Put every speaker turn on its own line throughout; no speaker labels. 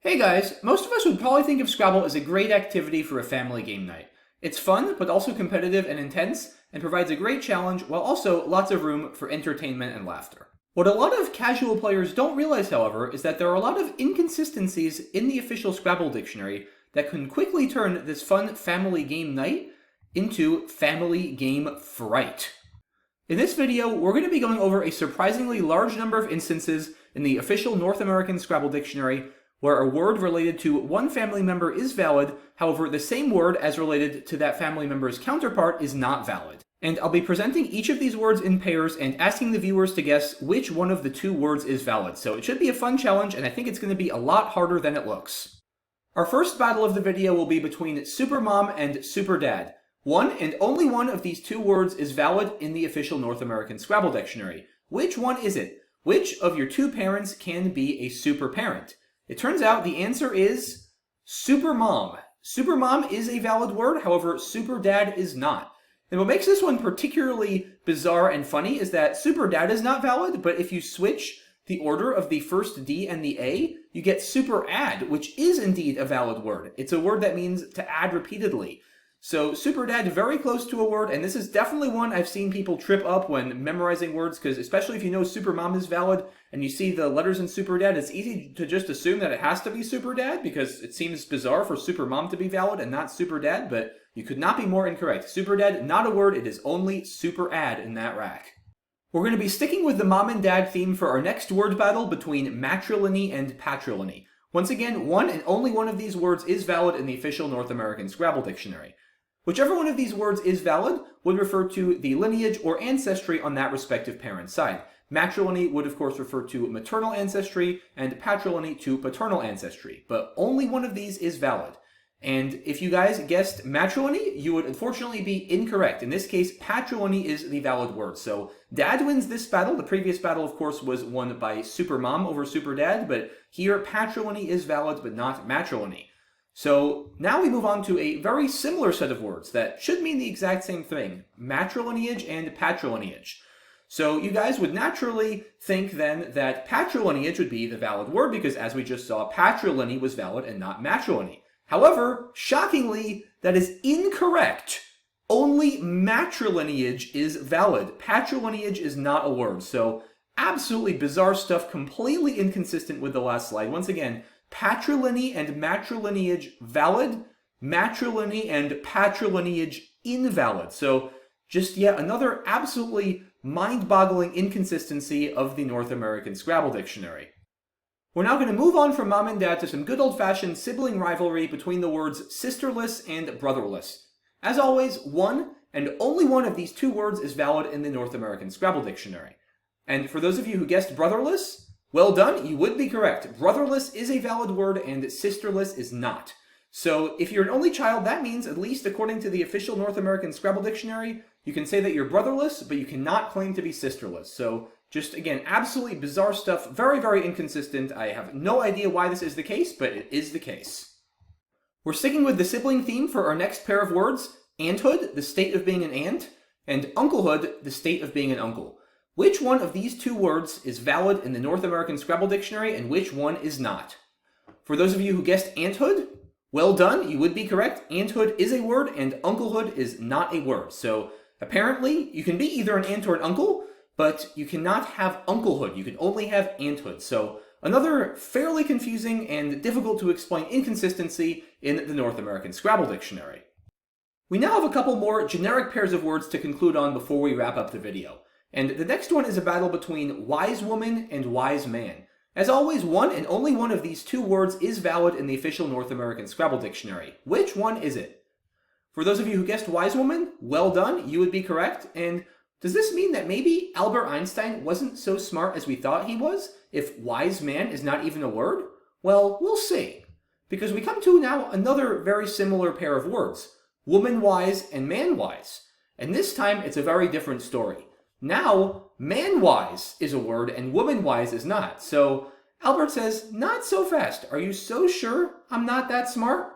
Hey guys, most of us would probably think of Scrabble as a great activity for a family game night. It's fun, but also competitive and intense, and provides a great challenge while also lots of room for entertainment and laughter. What a lot of casual players don't realize, however, is that there are a lot of inconsistencies in the official Scrabble dictionary that can quickly turn this fun family game night into family game fright. In this video, we're going to be going over a surprisingly large number of instances in the official North American Scrabble dictionary where a word related to one family member is valid, however, the same word as related to that family member's counterpart is not valid. And I'll be presenting each of these words in pairs and asking the viewers to guess which one of the two words is valid. So it should be a fun challenge, and I think it's going to be a lot harder than it looks. Our first battle of the video will be between SUPERMOM and SUPERDAD. One and only one of these two words is valid in the official North American Scrabble dictionary. Which one is it? Which of your two parents can be a super parent? It turns out the answer is SUPERMOM. SUPERMOM is a valid word, however, SUPERDAD is not. And what makes this one particularly bizarre and funny is that SUPERDAD is not valid, but if you switch the order of the first D and the A, you get SUPERAD, which is indeed a valid word. It's a word that means to add repeatedly. So SUPERDAD, very close to a word, and this is definitely one I've seen people trip up when memorizing words, because especially if you know SUPERMOM is valid, and you see the letters in SUPERDAD, it's easy to just assume that it has to be SUPERDAD, because it seems bizarre for SUPERMOM to be valid and not SUPERDAD, but you could not be more incorrect. SUPERDAD, not a word, it is only SUPERAD in that rack. We're going to be sticking with the mom and dad theme for our next word battle between matrilineal and patrilineal. Once again, one and only one of these words is valid in the official North American Scrabble dictionary. Whichever one of these words is valid would refer to the lineage or ancestry on that respective parent's side. Matrilineal would of course refer to maternal ancestry, and patrilineal to paternal ancestry, but only one of these is valid. And if you guys guessed matrilineal, you would unfortunately be incorrect. In this case, patrilineal is the valid word. So Dad wins this battle. The previous battle, of course, was won by SUPERMOM over SUPERDAD, but here patrilineal is valid, but not matrilineal. So now we move on to a very similar set of words that should mean the exact same thing, matrilineage and patrilineage. So you guys would naturally think then that patrilineage would be the valid word because as we just saw, patrilineal was valid and not matrilineal. However, shockingly, that is incorrect. Only matrilineage is valid. Patrilineage is not a word. So absolutely bizarre stuff, completely inconsistent with the last slide. Once again, patrilineal and matrilineage valid, matrilineal and patrilineage invalid. So just yet another absolutely mind-boggling inconsistency of the North American Scrabble dictionary. We're now going to move on from mom and dad to some good old-fashioned sibling rivalry between the words sisterless and brotherless. As always, one and only one of these two words is valid in the North American Scrabble dictionary. And for those of you who guessed brotherless, well done, you would be correct. Brotherless is a valid word and sisterless is not. So if you're an only child, that means, at least according to the official North American Scrabble dictionary, you can say that you're brotherless, but you cannot claim to be sisterless. So just, again, absolutely bizarre stuff, very, very inconsistent. I have no idea why this is the case, but it is the case. We're sticking with the sibling theme for our next pair of words, aunthood, the state of being an aunt, and unclehood, the state of being an uncle. Which one of these two words is valid in the North American Scrabble dictionary and which one is not? For those of you who guessed aunthood, well done, you would be correct. Aunthood is a word and unclehood is not a word. So apparently you can be either an aunt or an uncle, but you cannot have unclehood. You can only have aunthood. So another fairly confusing and difficult to explain inconsistency in the North American Scrabble dictionary. We now have a couple more generic pairs of words to conclude on before we wrap up the video. And the next one is a battle between wise woman and wise man. As always, one and only one of these two words is valid in the official North American Scrabble dictionary. Which one is it? For those of you who guessed wise woman, well done, you would be correct. And does this mean that maybe Albert Einstein wasn't so smart as we thought he was, if wise man is not even a word? Well, we'll see. Because we come to now another very similar pair of words, woman wise and man wise. And this time it's a very different story. Now, man-wise is a word and woman-wise is not. So Albert says, not so fast. Are you so sure I'm not that smart?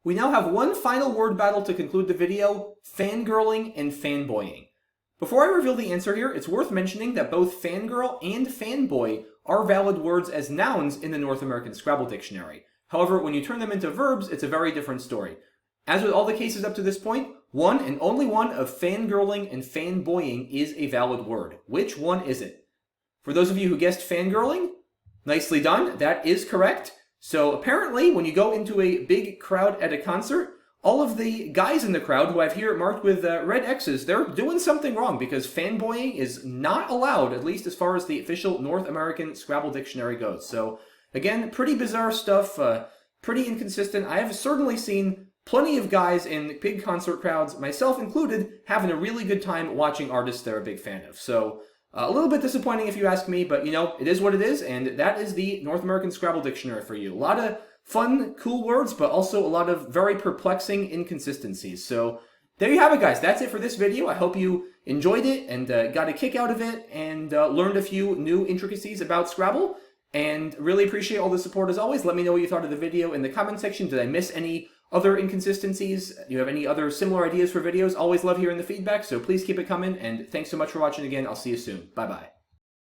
We now have one final word battle to conclude the video, fangirling and fanboying. Before I reveal the answer here, it's worth mentioning that both fangirl and fanboy are valid words as nouns in the North American Scrabble dictionary. However, when you turn them into verbs, it's a very different story. As with all the cases up to this point, one and only one of fangirling and fanboying is a valid word. Which one is it? For those of you who guessed fangirling, nicely done. That is correct. So apparently, when you go into a big crowd at a concert, all of the guys in the crowd who I've here marked with red X's, they're doing something wrong because fanboying is not allowed, at least as far as the official North American Scrabble dictionary goes. So again, pretty bizarre stuff, pretty inconsistent. I have certainly seen plenty of guys in big concert crowds, myself included, having a really good time watching artists they're a big fan of. So a little bit disappointing if you ask me, but you know, it is what it is, and that is the North American Scrabble dictionary for you. A lot of fun, cool words, but also a lot of very perplexing inconsistencies. So there you have it, guys. That's it for this video. I hope you enjoyed it and got a kick out of it and learned a few new intricacies about Scrabble. And really appreciate all the support as always. Let me know what you thought of the video in the comment section. Did I miss any other inconsistencies? Do you have any other similar ideas for videos? Always love hearing the feedback, so please keep it coming. And thanks so much for watching again. I'll see you soon. Bye-bye.